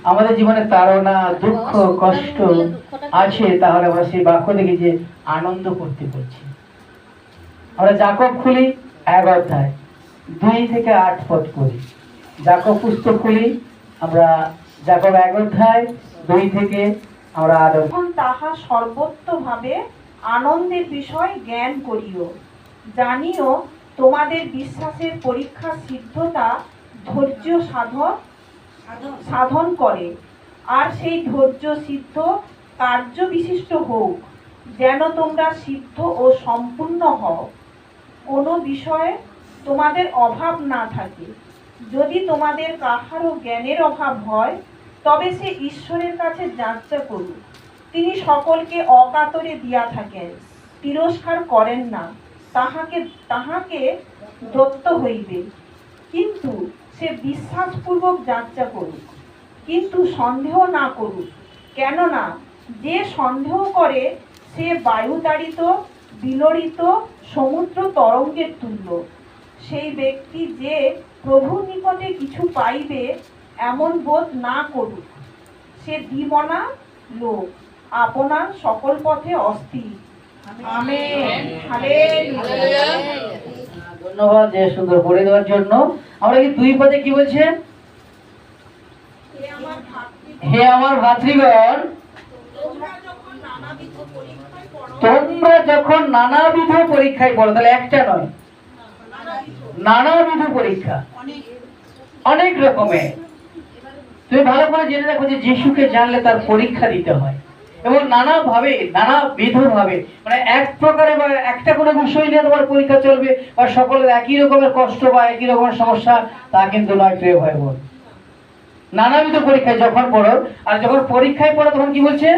আমাদের জীবনে তাড়না, দুঃখ, কষ্ট আছে, তাহলে আমরা সেই বাক্য থেকে যে আনন্দ করতে পারছি। আমরা যাকব খুলি 1 অধ্যায় 2 থেকে 8 পদ পড়ি। যাকব পুস্তক খুলি, আমরা যাকব 1 অধ্যায় 2 থেকে আমরা 8 এখন তাহা সর্বত্রভাবে আনন্দের বিষয় জ্ঞান করিও, জানিও তোমাদের বিশ্বাসের পরীক্ষা সিদ্ধতা ধৈর্য সাধন করে, আর সেই ধৈর্য সিদ্ধ কার্য বিশিষ্ট হোক, যেন তোমরা সিদ্ধ ও সম্পূর্ণ হও, কোনো বিষয়ে তোমাদের অভাব না থাকে। যদি তোমাদের কাহারও জ্ঞানের অভাব হয়, তবে সে ঈশ্বরের কাছে যাচা করুক, তিনি সকলকে অকাতরে দিয়া থাকেন, তিরস্কার করেন না, তাহাকে দত্ত হইবে। কিন্তু সে বিশ্বাসপূর্বক যাচা করুক, কিন্তু সন্দেহ না করুক, কেননা যে সন্দেহ করে সে বায়ুতাড়িত বিলরিত সমুদ্র তরঙ্গের তুল্য। সেই ব্যক্তি যে প্রভুর নিকটে কিছু পাইবে এমন বোধ না করুক, সে দ্বিমনা লোক, আপনার সকল পথে অস্থির। আমেন। হালেলুয়া। ধন্যবাদ যে সুন্দর পড়ে দেওয়ার জন্য। আমরা কি 2 পদে কি বলছে? হে আমার ভাতৃগণ, তোমরা যখন নানাবিধ পরীক্ষায় পড়ো, তাহলে একটা নয়, নানাবিধ পরীক্ষা, অনেক রকমের। তুমি ভালো করে জেনে রাখো যে যিশুকে জানলে তার পরীক্ষা দিতে হয়, এবং নানাভাবে নানাবিধ ভাবে, মানে এক প্রকারে বা একটা কোনো বিষয় নিয়ে তোমার পরীক্ষা চলবে বা সকলের একই রকমের কষ্ট বা একই রকমের সমস্যা, তা কিন্তু নয় প্রিয় ভাই বোন। নানাবিধ পরীক্ষায় যখন পড়ো, আর যখন পরীক্ষায় পড়ো তখন কি বলছে?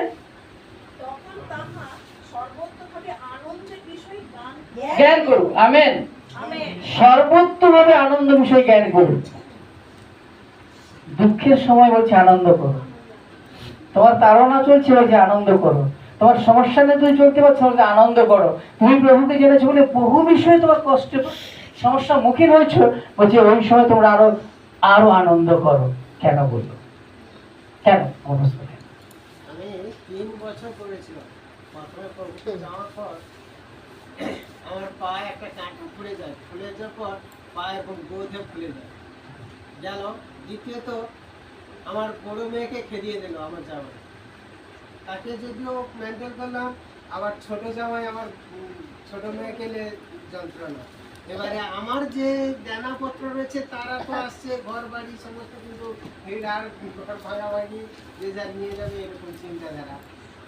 জ্ঞান করুক। আমেন। সর্বত্রভাবে আনন্দ বিষয় জ্ঞান করুক। দুঃখের সময় বলছে আনন্দ করো, তোমার তাড়না চলছে বলছে আনন্দ করো, তোমার সমস্যা নিয়ে তুমি চলতে পারছো বলছে আনন্দ করো, তুমি প্রভুকে জেনেছো বলে বহু বিষয়ে তোমার কষ্ট সমস্যার মুখীন হয়েছো, বলছে ওই সময় তোমরা আরো আনন্দ করো। কেন বললো? কেন? আমি 3 বছর করেছিলাম। মাত্র প্রভুকে যাওয়ার পর আমার পায়ে একটা কাঁটা ফুলে যায়, ফুলে যাওয়ার পর পা এবং গোধে ফুলে যায় গেল। দ্বিতীয়ত আমার বড় মেয়েকে খেদিয়ে দিল আমার জামাই, তাকে যদিও মেনটেন করলাম, আবার ছোট জামাই আমার ছোট মেয়েকে যন্ত্রণা। এবারে আমার যে দেনাপত্র রয়েছে তারা তো আসছে, ঘর বাড়ি সমস্ত কিন্তু ভিড়, আর ঘর ভাঙাভাঙি যে যা নিয়ে যাবে এরকম চিন্তাধারা।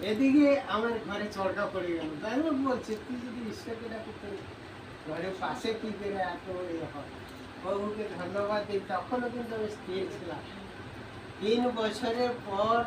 এদিকে আমার ঘরে চরকা পড়ে গেল। তাই বলছে তুই যদি ঈশ্বরকে ডাকি তোর ঘরের পাশে কি করে এত হয়। প্রভুকে ধন্যবাদ দিই, তখনও কিন্তু আমি স্থির ছিলাম। 3 বছরের পর